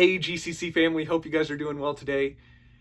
Hey, GCC family, hope you guys are doing well today.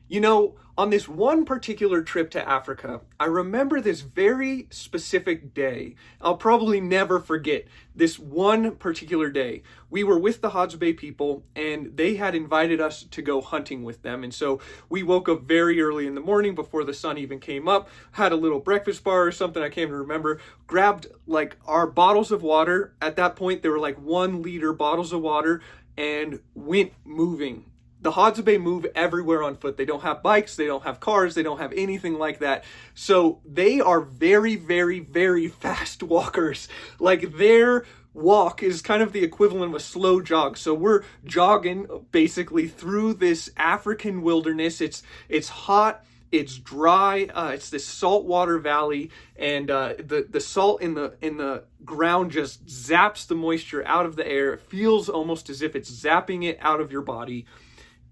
You know, on this one particular trip to Africa, I remember this very specific day. I'll probably never forget this one particular day. We were with the Hodge Bay people, and they had invited us to go hunting with them. And so we woke up very early in the morning before the sun even came up, had a little breakfast bar or something, I can't even remember, grabbed like our bottles of water. At that point, they were like 1 liter bottles of water, and went moving. The Hodge Bay move everywhere on foot. They don't have bikes, they don't have cars, they don't have anything like that. So they are very, very, very fast walkers. Like their walk is kind of the equivalent of a slow jog. So we're jogging basically through this African wilderness. It's hot. It's dry. It's this saltwater valley, and the salt in the ground just zaps the moisture out of the air. It feels almost as if it's zapping it out of your body.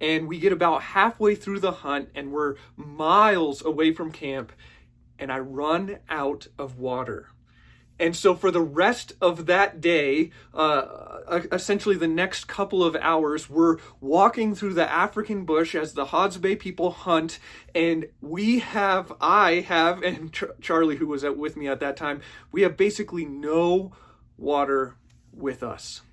And we get about halfway through the hunt, and we're miles away from camp, and I run out of water. And so for the rest of that day, essentially the next couple of hours, we're walking through the African bush as the Hodge Bay people hunt. And I have, and Charlie, who was with me at that time, we have basically no water with us.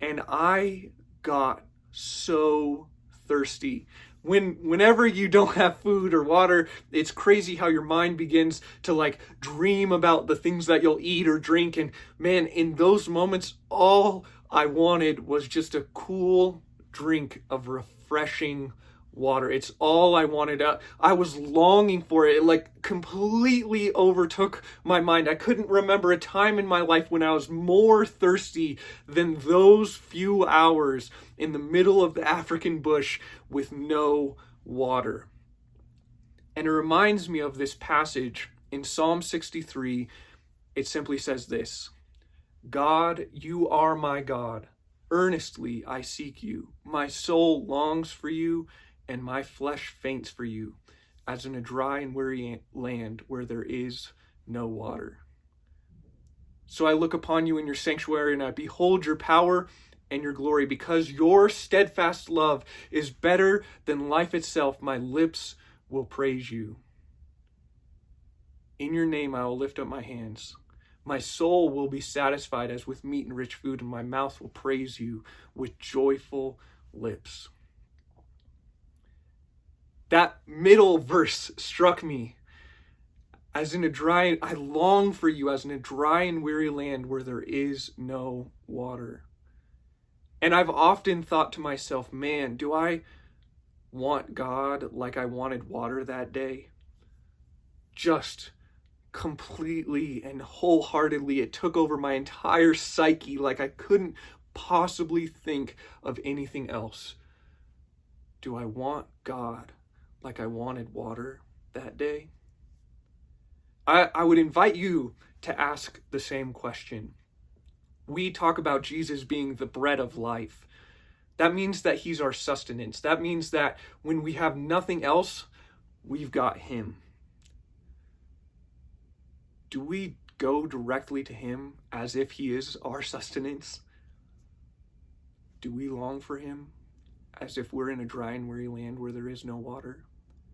And I got so thirsty. Whenever you don't have food or water, it's crazy how your mind begins to like dream about the things that you'll eat or drink. And man, in those moments, all I wanted was just a cool drink of refreshing water. It's all I wanted. I was longing for it. It like completely overtook my mind. I couldn't remember a time in my life when I was more thirsty than those few hours in the middle of the African bush with no water. And it reminds me of this passage in Psalm 63. It simply says this: God, you are my God. Earnestly I seek you. My soul longs for you, and my flesh faints for you, as in a dry and weary land where there is no water. So I look upon you in your sanctuary, and I behold your power and your glory. Because your steadfast love is better than life itself, my lips will praise you. In your name I will lift up my hands. My soul will be satisfied as with meat and rich food, and my mouth will praise you with joyful lips. That middle verse struck me. I long for you as in a dry and weary land where there is no water. And I've often thought to myself, man, do I want God like I wanted water that day? Just completely and wholeheartedly, it took over my entire psyche, like I couldn't possibly think of anything else. Do I want God like I wanted water that day? I would invite you to ask the same question. We talk about Jesus being the bread of life. That means that he's our sustenance. That means that when we have nothing else, we've got him. Do we go directly to him as if he is our sustenance? Do we long for him as if we're in a dry and weary land where there is no water?